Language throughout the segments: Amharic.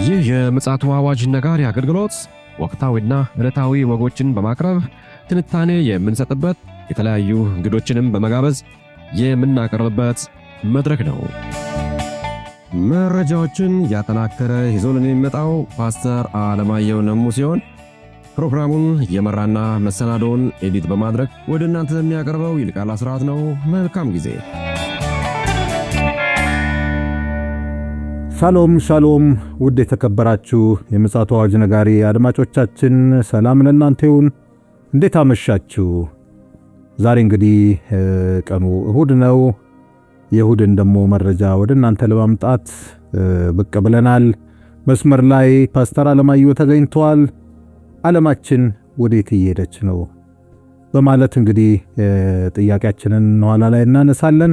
ይህ የምፅዓቱ አዋጅ ነጋሪ አገልግሎት ወቅታዊና ዕለታዊ ወጎችን በማቅረብ ትንታኔ የምንሰጥበት የተለያዩ እንግዶችንም በመጋበዝ የምናቀርብበት መድረክ ነው። መረጃዎችን ያጠናከረ ይዞልን የሚመጣው ፓስተር አለማየሁ ነሙ ሲሆን ፕሮግራሙን የመራና መሰናዶውን ኤዲት በማድረግ ወደ እናንተ የሚያቀርበው ይልቃል አስራት ነው። መልካም ጊዜ። ሻሎም ሻሎም፣ ውድ የተከበራችሁ የምፅዓቱ አዋጅ ነጋሪ አድማጮቻችን ሰላም ለእናንተ ይሁን። እንዴት አመሻችሁ? ዛሬ እንግዲህ ቀኑ እሁድ ነው። የእሁድን ደግሞ መረጃ ወደ እናንተ ለማምጣት ብቅ ብለናል። መስመር ላይ ፓስተር አለማየሁ ተገኝተዋል። ዓለማችን ወዴት እየሄደች ነው በማለት እንግዲህ ጥያቄያችንን ኋላ ላይ እናነሳለን።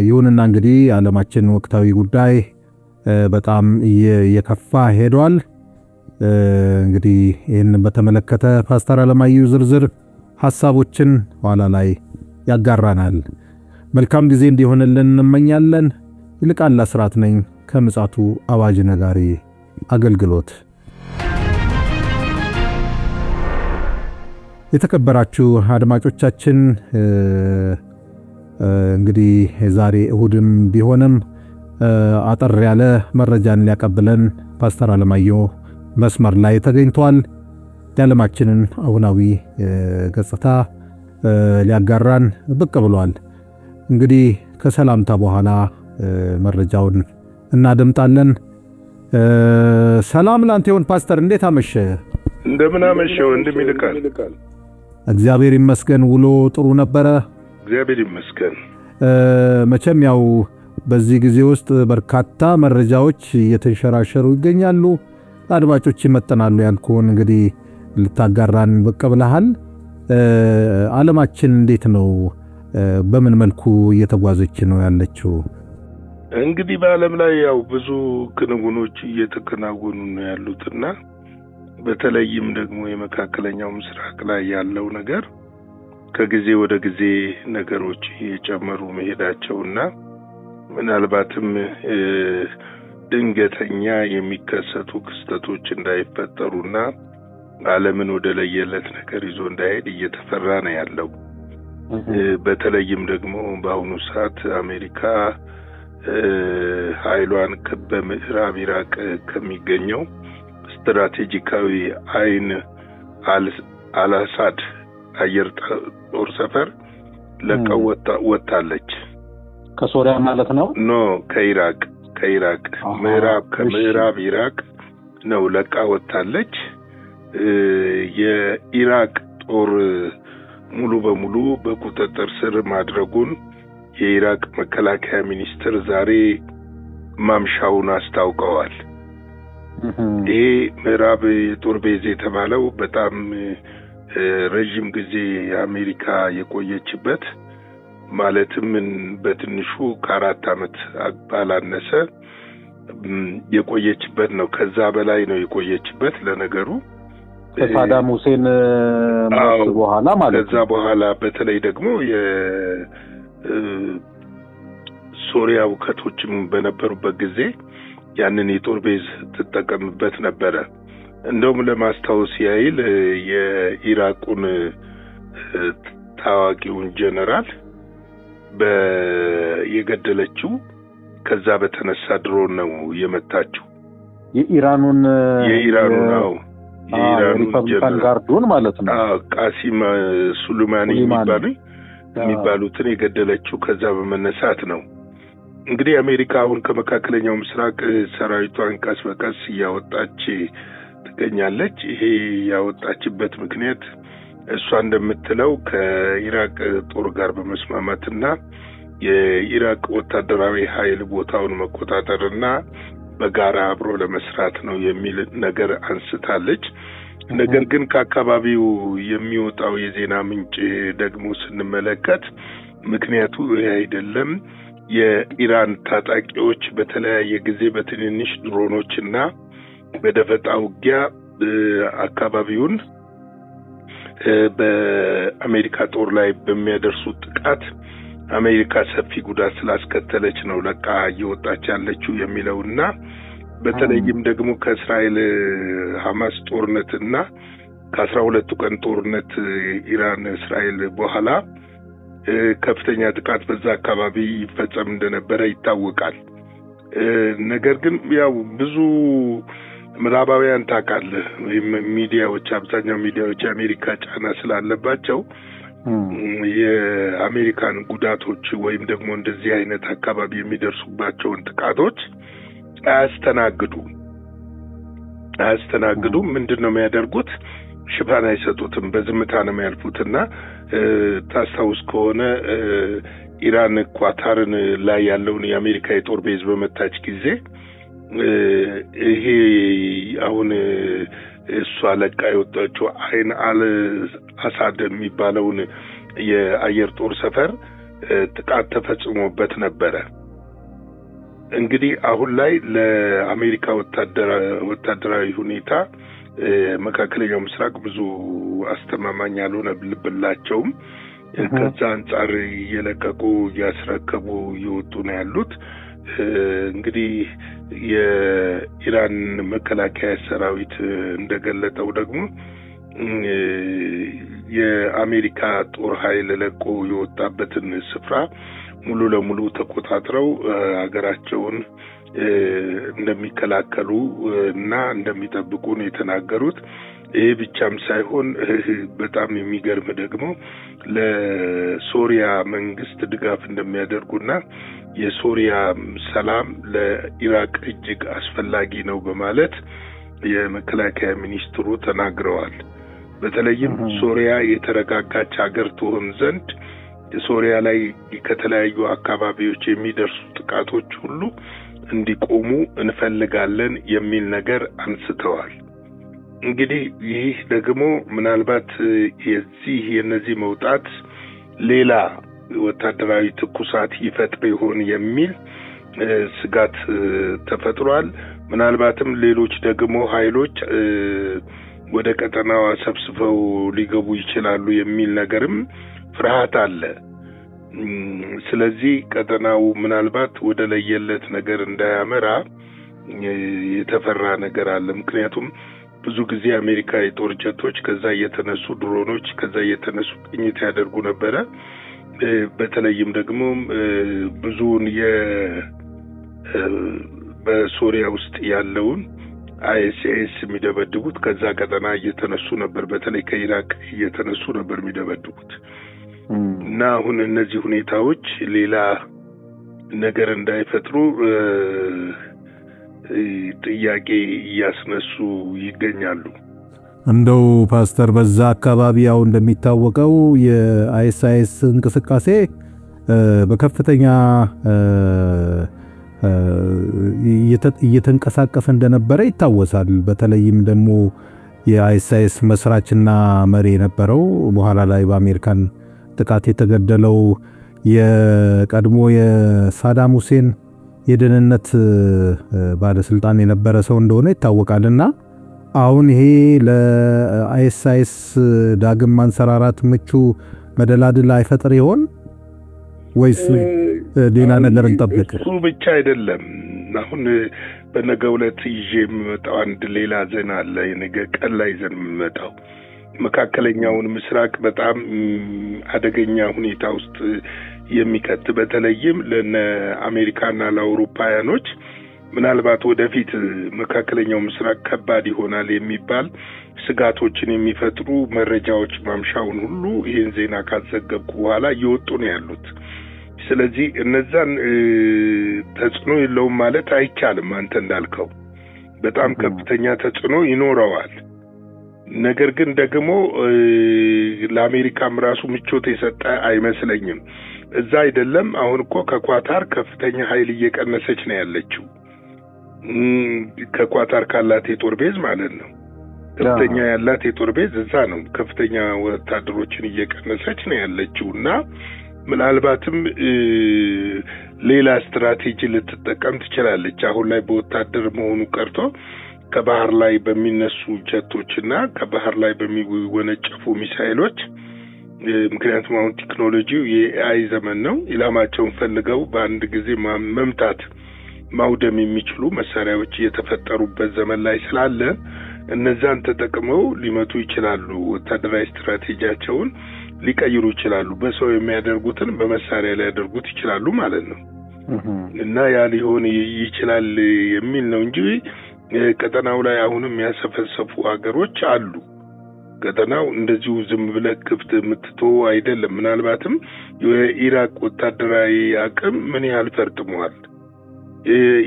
ይሁንና እንግዲህ ዓለማችን ወቅታዊ ጉዳይ በጣም እየከፋ ሄዷል። እንግዲህ ይህንን በተመለከተ ፓስተር አለማየሁ ዝርዝር ሐሳቦችን ኋላ ላይ ያጋራናል። መልካም ጊዜ እንዲሆንልን እንመኛለን። ይልቃል አስራት ነኝ ከምፅዓቱ አዋጅ ነጋሪ አገልግሎት። የተከበራችሁ አድማጮቻችን እንግዲህ ዛሬ እሁድም ቢሆንም አጠር ያለ መረጃን ሊያቀብለን ፓስተር አለማየሁ መስመር ላይ ተገኝቷል። የዓለማችንን አሁናዊ ገጽታ ሊያጋራን ብቅ ብሏል። እንግዲህ ከሰላምታ በኋላ መረጃውን እናደምጣለን። ሰላም ላንተ ይሁን ፓስተር፣ እንዴት አመሸ? እንደምን አመሸው? እንደሚልቃል እግዚአብሔር ይመስገን። ውሎ ጥሩ ነበረ? እግዚአብሔር ይመስገን። መቼም ያው በዚህ ጊዜ ውስጥ በርካታ መረጃዎች እየተንሸራሸሩ ይገኛሉ። አድማጮች ይመጠናሉ ያልኩን እንግዲህ ልታጋራን ብቅ ብለሃል። ዓለማችን እንዴት ነው? በምን መልኩ እየተጓዘች ነው ያለችው? እንግዲህ በዓለም ላይ ያው ብዙ ክንውኖች እየተከናወኑ ነው ያሉትና በተለይም ደግሞ የመካከለኛው ምስራቅ ላይ ያለው ነገር ከጊዜ ወደ ጊዜ ነገሮች እየጨመሩ መሄዳቸውና ምናልባትም ድንገተኛ የሚከሰቱ ክስተቶች እንዳይፈጠሩና ዓለምን ወደ ለየለት ነገር ይዞ እንዳይሄድ እየተፈራ ነው ያለው። በተለይም ደግሞ በአሁኑ ሰዓት አሜሪካ ኃይሏን በምዕራብ ኢራቅ ከሚገኘው ስትራቴጂካዊ አይን አልአሳድ አየር ጦር ሰፈር ለቀው ወጣለች። ከሶሪያ ማለት ነው? ኖ ከኢራቅ ከምዕራብ ኢራቅ ነው ለቃ ወጣለች። የኢራቅ ጦር ሙሉ በሙሉ በቁጥጥር ስር ማድረጉን የኢራቅ መከላከያ ሚኒስትር ዛሬ ማምሻውን አስታውቀዋል። ይሄ ምዕራብ የጦር ቤዝ የተባለው በጣም ረጅም ጊዜ አሜሪካ የቆየችበት ማለትም በትንሹ ከ4 ዓመት ባላነሰ የቆየችበት ነው። ከዛ በላይ ነው የቆየችበት። ለነገሩ ከሳዳም ሁሴን ሞት በኋላ ማለት ነው። ከዛ በኋላ በተለይ ደግሞ የሶሪያ ውከቶችም በነበሩበት ጊዜ ያንን የጦር ቤዝ ትጠቀምበት ነበረ። እንደውም ለማስታወስ ያይል የኢራቁን ታዋቂውን ጀነራል የገደለችው ከዛ በተነሳ ድሮን ነው የመታችው። የኢራኑን ሪፐብሊካን ጋርዱን ማለት ነው። ቃሲም ሱሌማኒ የሚባሉትን የገደለችው ከዛ በመነሳት ነው። እንግዲህ አሜሪካ አሁን ከመካከለኛው ምስራቅ ሰራዊቷን ቀስ በቀስ እያወጣች ትገኛለች። ይሄ ያወጣችበት ምክንያት እሷ እንደምትለው ከኢራቅ ጦር ጋር በመስማማትና የኢራቅ ወታደራዊ ኃይል ቦታውን መቆጣጠርና በጋራ አብሮ ለመስራት ነው የሚል ነገር አንስታለች። ነገር ግን ከአካባቢው የሚወጣው የዜና ምንጭ ደግሞ ስንመለከት ምክንያቱ ይሄ አይደለም። የኢራን ታጣቂዎች በተለያየ ጊዜ በትንንሽ ድሮኖችና በደፈጣ ውጊያ አካባቢውን በአሜሪካ ጦር ላይ በሚያደርሱት ጥቃት አሜሪካ ሰፊ ጉዳት ስላስከተለች ነው ለቃ እየወጣች ያለችው የሚለውና በተለይም ደግሞ ከእስራኤል ሐማስ ጦርነትና ከ12ቱ ቀን ጦርነት ኢራን እስራኤል በኋላ ከፍተኛ ጥቃት በዛ አካባቢ ይፈጸም እንደነበረ ይታወቃል። ነገር ግን ያው ብዙ ምዕራባውያን ታውቃለህ ሚዲያዎች አብዛኛው ሚዲያዎች የአሜሪካ ጫና ስላለባቸው የአሜሪካን ጉዳቶች ወይም ደግሞ እንደዚህ አይነት አካባቢ የሚደርሱባቸውን ጥቃቶች አያስተናግዱም። ምንድነው የሚያደርጉት? ሽፋን አይሰጡትም፣ በዝምታ ነው የሚያልፉትና ታስታውስ ከሆነ ኢራን ኳታርን ላይ ያለውን የአሜሪካ የጦር ቤዝ በመታች ጊዜ ይሄ አሁን እሷ ለቃ የወጣችው አይን አል አሳድ የሚባለውን የአየር ጦር ሰፈር ጥቃት ተፈጽሞበት ነበረ። እንግዲህ አሁን ላይ ለአሜሪካ ወታደራዊ ሁኔታ መካከለኛው ምስራቅ ብዙ አስተማማኝ ያልሆነብላቸውም ከዛ አንጻር እየለቀቁ እያስረከቡ እየወጡ ነው ያሉት። እንግዲህ የኢራን መከላከያ ሰራዊት እንደገለጠው ደግሞ የአሜሪካ ጦር ኃይል ለቆ የወጣበትን ስፍራ ሙሉ ለሙሉ ተቆጣጥረው ሀገራቸውን እንደሚከላከሉ እና እንደሚጠብቁ ነው የተናገሩት። ይሄ ብቻም ሳይሆን በጣም የሚገርም ደግሞ ለሶሪያ መንግስት ድጋፍ እንደሚያደርጉና የሶሪያ ሰላም ለኢራቅ እጅግ አስፈላጊ ነው በማለት የመከላከያ ሚኒስትሩ ተናግረዋል። በተለይም ሶሪያ የተረጋጋች ሀገር ትሆን ዘንድ ሶሪያ ላይ ከተለያዩ አካባቢዎች የሚደርሱ ጥቃቶች ሁሉ እንዲቆሙ እንፈልጋለን የሚል ነገር አንስተዋል። እንግዲህ ይህ ደግሞ ምናልባት የነዚህ መውጣት ሌላ ወታደራዊ ትኩሳት ይፈጥር ይሆን የሚል ስጋት ተፈጥሯል። ምናልባትም ሌሎች ደግሞ ኃይሎች ወደ ቀጠናው ሰብስበው ሊገቡ ይችላሉ የሚል ነገርም ፍርሃት አለ። ስለዚህ ቀጠናው ምናልባት ወደ ለየለት ነገር እንዳያመራ የተፈራ ነገር አለ። ምክንያቱም ብዙ ጊዜ አሜሪካ የጦር ጀቶች ከዛ እየተነሱ ድሮኖች ከዛ እየተነሱ ቅኝት ያደርጉ ነበረ። በተለይም ደግሞ ብዙውን በሶሪያ ውስጥ ያለውን አይኤስአይኤስ የሚደበድቡት ከዛ ቀጠና እየተነሱ ነበር። በተለይ ከኢራቅ እየተነሱ ነበር የሚደበድቡት እና አሁን እነዚህ ሁኔታዎች ሌላ ነገር እንዳይፈጥሩ ጥያቄ እያስነሱ ይገኛሉ። እንደው ፓስተር በዛ አካባቢ ያው እንደሚታወቀው የአይኤስአይኤስ እንቅስቃሴ በከፍተኛ እየተንቀሳቀሰ እንደነበረ ይታወሳል። በተለይም ደግሞ የአይኤስአይኤስ መስራችና መሪ የነበረው በኋላ ላይ በአሜሪካን ጥቃት የተገደለው የቀድሞ የሳዳም ሁሴን የደህንነት ባለስልጣን የነበረ ሰው እንደሆነ ይታወቃልና አሁን ይሄ ለአይኤስአይኤስ ዳግም ማንሰራራት ምቹ መደላድል አይፈጥር ይሆን ወይስ ሌላ ነገር እንጠብቅ? እሱ ብቻ አይደለም። አሁን በነገው ዕለት ይዤ የምመጣው አንድ ሌላ ዜና አለ። የነገ ቀን ላይ ይዘን የምመጣው መካከለኛውን ምስራቅ በጣም አደገኛ ሁኔታ ውስጥ የሚከት በተለይም ለአሜሪካና ለአውሮፓውያኖች ምናልባት ወደፊት መካከለኛው ምስራቅ ከባድ ይሆናል የሚባል ስጋቶችን የሚፈጥሩ መረጃዎች ማምሻውን ሁሉ ይህን ዜና ካዘገብኩ በኋላ እየወጡ ነው ያሉት። ስለዚህ እነዛን ተጽዕኖ የለውም ማለት አይቻልም። አንተ እንዳልከው በጣም ከፍተኛ ተጽዕኖ ይኖረዋል። ነገር ግን ደግሞ ለአሜሪካም ራሱ ምቾት የሰጠ አይመስለኝም። እዛ አይደለም አሁን እኮ ከኳታር ከፍተኛ ኃይል እየቀነሰች ነው ያለችው። ከኳታር ካላት የጦር ቤዝ ማለት ነው። ከፍተኛ ያላት የጦር ቤዝ እዛ ነው። ከፍተኛ ወታደሮችን እየቀነሰች ነው ያለችውና ምናልባትም ሌላ ስትራቴጂ ልትጠቀም ትችላለች። አሁን ላይ በወታደር መሆኑ ቀርቶ ከባህር ላይ በሚነሱ ጀቶችና ከባህር ላይ በሚወነጨፉ ሚሳኤሎች ምክንያቱም አሁን ቴክኖሎጂው የኤአይ ዘመን ነው። ኢላማቸውን ፈልገው በአንድ ጊዜ መምታት ማውደም የሚችሉ መሳሪያዎች እየተፈጠሩበት ዘመን ላይ ስላለ እነዛን ተጠቅመው ሊመቱ ይችላሉ። ወታደራዊ ስትራቴጂያቸውን ሊቀይሩ ይችላሉ። በሰው የሚያደርጉትን በመሳሪያ ሊያደርጉት ይችላሉ ማለት ነው። እና ያ ሊሆን ይችላል የሚል ነው እንጂ ቀጠናው ላይ አሁንም ያሰፈሰፉ ሀገሮች አሉ። ቀጠናው እንደዚሁ ዝም ብለህ ክፍት የምትተው አይደለም። ምናልባትም የኢራቅ ወታደራዊ አቅም ምን ያህል ፈርጥሟል?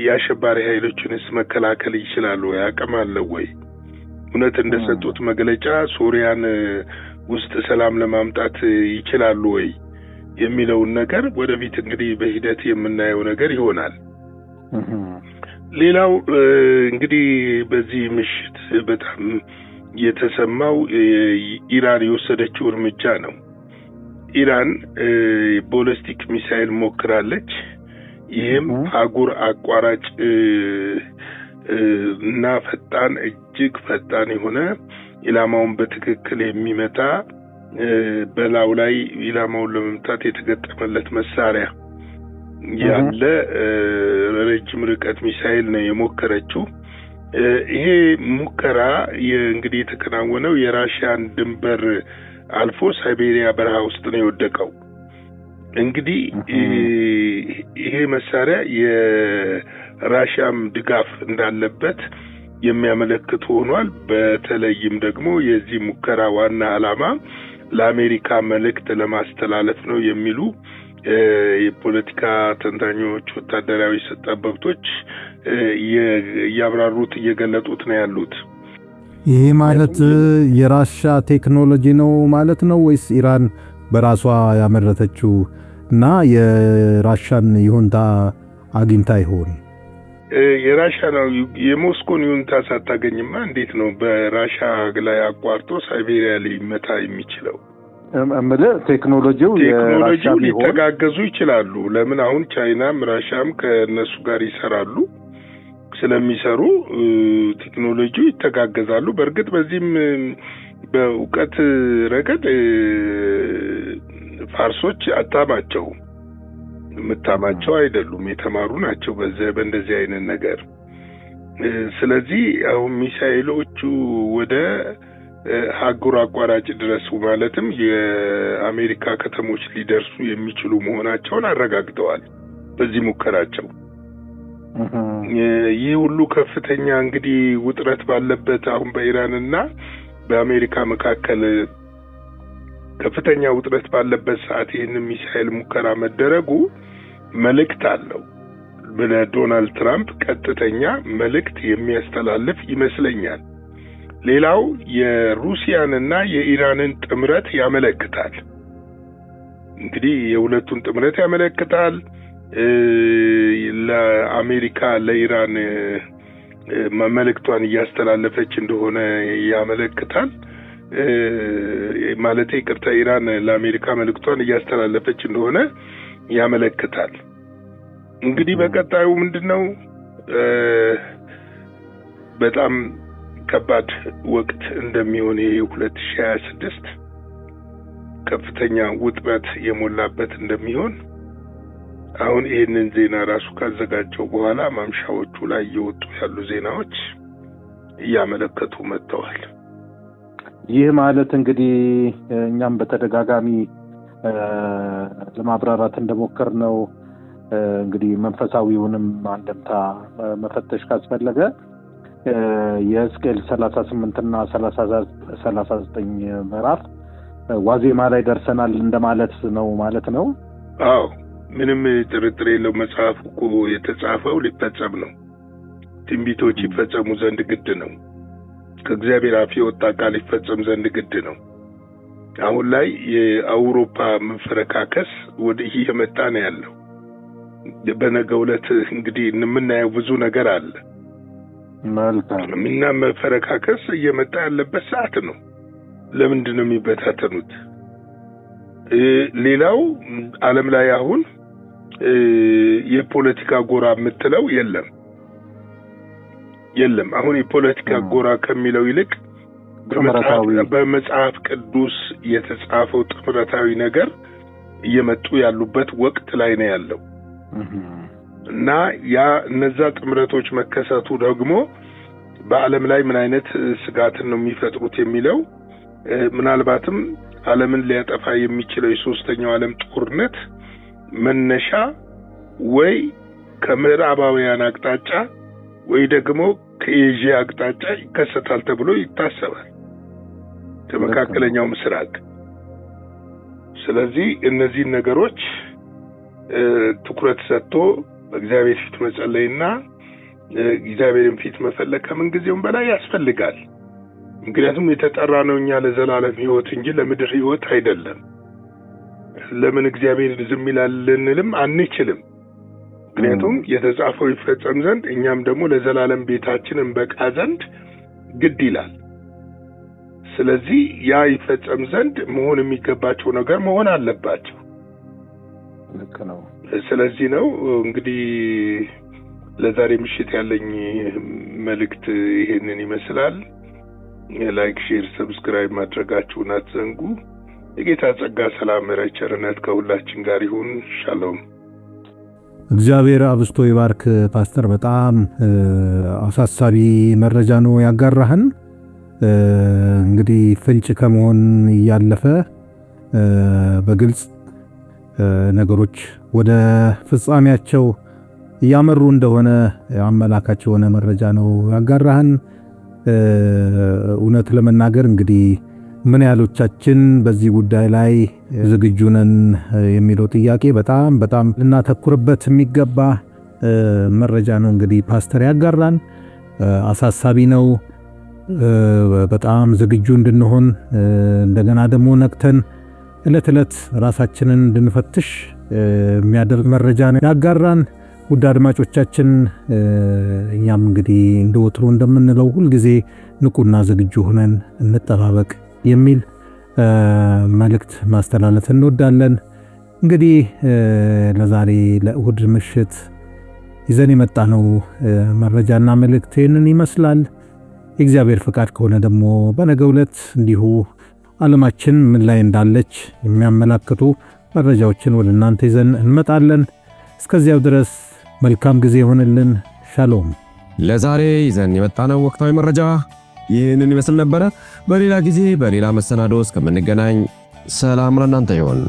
የአሸባሪ ኃይሎችንስ መከላከል ይችላሉ? አቅም አለው ወይ? እውነት እንደሰጡት መግለጫ ሶሪያን ውስጥ ሰላም ለማምጣት ይችላሉ ወይ የሚለውን ነገር ወደፊት እንግዲህ በሂደት የምናየው ነገር ይሆናል። ሌላው እንግዲህ በዚህ ምሽት በጣም የተሰማው ኢራን የወሰደችው እርምጃ ነው። ኢራን ቦሊስቲክ ሚሳኤል ሞክራለች። ይህም አህጉር አቋራጭ እና ፈጣን እጅግ ፈጣን የሆነ ኢላማውን በትክክል የሚመታ በላው ላይ ኢላማውን ለመምታት የተገጠመለት መሳሪያ ያለ ረጅም ርቀት ሚሳኤል ነው የሞከረችው። ይሄ ሙከራ እንግዲህ የተከናወነው የራሽያን ድንበር አልፎ ሳይቤሪያ በረሃ ውስጥ ነው የወደቀው። እንግዲህ ይሄ መሳሪያ የራሽያም ድጋፍ እንዳለበት የሚያመለክት ሆኗል። በተለይም ደግሞ የዚህ ሙከራ ዋና ዓላማ ለአሜሪካ መልእክት ለማስተላለፍ ነው የሚሉ የፖለቲካ ተንታኞች፣ ወታደራዊ ጠበብቶች እያብራሩት እየገለጡት ነው ያሉት። ይሄ ማለት የራሻ ቴክኖሎጂ ነው ማለት ነው ወይስ ኢራን በራሷ ያመረተችው እና የራሻን ይሁንታ አግኝታ ይሆን? የራሻ ነው። የሞስኮን ይሁንታ ሳታገኝማ እንዴት ነው በራሻ ላይ አቋርጦ ሳይቤሪያ ላይ መታ የሚችለው? ቴክኖሎጂው ሊተጋገዙ ይችላሉ። ለምን አሁን ቻይናም ራሻም ከነሱ ጋር ይሰራሉ። ስለሚሰሩ ቴክኖሎጂው ይተጋገዛሉ። በእርግጥ በዚህም በእውቀት ረገድ ፋርሶች አታማቸው የምታማቸው አይደሉም፣ የተማሩ ናቸው በእንደዚህ አይነት ነገር። ስለዚህ አሁን ሚሳኤሎቹ ወደ አህጉር አቋራጭ ድረሱ ማለትም የአሜሪካ ከተሞች ሊደርሱ የሚችሉ መሆናቸውን አረጋግጠዋል በዚህ ሙከራቸው። ይህ ሁሉ ከፍተኛ እንግዲህ ውጥረት ባለበት አሁን በኢራንና በአሜሪካ መካከል ከፍተኛ ውጥረት ባለበት ሰዓት ይህንን ሚሳኤል ሙከራ መደረጉ መልእክት አለው። ለዶናልድ ትራምፕ ቀጥተኛ መልእክት የሚያስተላልፍ ይመስለኛል። ሌላው የሩሲያንና የኢራንን ጥምረት ያመለክታል። እንግዲህ የሁለቱን ጥምረት ያመለክታል። ለአሜሪካ ለኢራን መልእክቷን እያስተላለፈች እንደሆነ ያመለክታል። ማለት ይቅርታ፣ ኢራን ለአሜሪካ መልእክቷን እያስተላለፈች እንደሆነ ያመለክታል። እንግዲህ በቀጣዩ ምንድነው በጣም ከባድ ወቅት እንደሚሆን ይሄ 2026 ከፍተኛ ውጥረት የሞላበት እንደሚሆን አሁን ይህንን ዜና ራሱ ካዘጋጀው በኋላ ማምሻዎቹ ላይ እየወጡ ያሉ ዜናዎች እያመለከቱ መጥተዋል። ይህ ማለት እንግዲህ እኛም በተደጋጋሚ ለማብራራት እንደሞከርነው እንግዲህ መንፈሳዊውንም አንደምታ መፈተሽ ካስፈለገ የሕዝቅኤል 38 እና 39 ምዕራፍ ዋዜማ ላይ ደርሰናል እንደማለት ነው ማለት ነው። አዎ ምንም ጥርጥር የለው። መጽሐፉ እኮ የተጻፈው ሊፈጸም ነው። ትንቢቶች ይፈጸሙ ዘንድ ግድ ነው። ከእግዚአብሔር አፍ የወጣ ቃል ይፈጸም ዘንድ ግድ ነው። አሁን ላይ የአውሮፓ መፈረካከስ ወደ ይህ የመጣ ነው ያለው። በነገው ዕለት እንግዲህ የምናየው ብዙ ነገር አለ። መልካም እና መፈረካከስ እየመጣ ያለበት ሰዓት ነው። ለምንድን ነው የሚበታተኑት? ሌላው ዓለም ላይ አሁን የፖለቲካ ጎራ የምትለው የለም። አሁን የፖለቲካ ጎራ ከሚለው ይልቅ በመጽሐፍ ቅዱስ የተጻፈው ጥምረታዊ ነገር እየመጡ ያሉበት ወቅት ላይ ነው ያለው። እና ያ እነዛ ጥምረቶች መከሰቱ ደግሞ በዓለም ላይ ምን አይነት ስጋትን ነው የሚፈጥሩት የሚለው ምናልባትም ዓለምን ሊያጠፋ የሚችለው የሶስተኛው ዓለም ጦርነት መነሻ ወይ ከምዕራባውያን አቅጣጫ ወይ ደግሞ ከኤዥያ አቅጣጫ ይከሰታል ተብሎ ይታሰባል፣ ከመካከለኛው ምስራቅ። ስለዚህ እነዚህ ነገሮች ትኩረት ሰጥቶ በእግዚአብሔር ፊት መጸለይና እግዚአብሔርን ፊት መፈለግ ከምን ጊዜውም በላይ ያስፈልጋል። ምክንያቱም የተጠራ ነው እኛ ለዘላለም ሕይወት እንጂ ለምድር ሕይወት አይደለም። ለምን እግዚአብሔር ዝም ይላል ልንልም አንችልም። ምክንያቱም የተጻፈው ይፈጸም ዘንድ እኛም ደግሞ ለዘላለም ቤታችን እንበቃ ዘንድ ግድ ይላል። ስለዚህ ያ ይፈጸም ዘንድ መሆን የሚገባቸው ነገር መሆን አለባቸው። ልክ ነው። ስለዚህ ነው እንግዲህ ለዛሬ ምሽት ያለኝ መልእክት ይሄንን ይመስላል። ላይክ፣ ሼር፣ ሰብስክራይብ ማድረጋችሁን አትዘንጉ። የጌታ ጸጋ፣ ሰላም፣ ቸርነት ከሁላችን ጋር ይሁን። ሻሎም። እግዚአብሔር አብስቶ ይባርክ። ፓስተር በጣም አሳሳቢ መረጃ ነው ያጋራህን። እንግዲህ ፍንጭ ከመሆን ያለፈ በግልጽ ነገሮች ወደ ፍጻሜያቸው እያመሩ እንደሆነ አመላካች የሆነ መረጃ ነው ያጋራህን። እውነት ለመናገር እንግዲህ ምን ያህሎቻችን በዚህ ጉዳይ ላይ ዝግጁ ነን የሚለው ጥያቄ በጣም ልናተኩርበት የሚገባ መረጃ ነው። እንግዲህ ፓስተር ያጋራን አሳሳቢ ነው። በጣም ዝግጁ እንድንሆን እንደገና ደግሞ ነቅተን ዕለት ዕለት ራሳችንን እንድንፈትሽ የሚያደርግ መረጃ ነው ያጋራን። ውድ አድማጮቻችን እኛም እንግዲህ እንደወትሮ እንደምንለው ሁልጊዜ ንቁና ዝግጁ ሆነን እንጠባበቅ የሚል መልእክት ማስተላለፍ እንወዳለን። እንግዲህ ለዛሬ ለእሁድ ምሽት ይዘን የመጣነው መረጃና መልእክት ይህንን ይመስላል። የእግዚአብሔር ፍቃድ ከሆነ ደግሞ በነገው ዕለት እንዲሁ ዓለማችን ምን ላይ እንዳለች የሚያመላክቱ መረጃዎችን ወደ እናንተ ይዘን እንመጣለን። እስከዚያው ድረስ መልካም ጊዜ ይሆንልን። ሻሎም። ለዛሬ ይዘን የመጣነው ወቅታዊ መረጃ ይህንን ይመስል ነበረ። በሌላ ጊዜ በሌላ መሰናዶ እስከምንገናኝ ሰላም ለእናንተ ይሁን።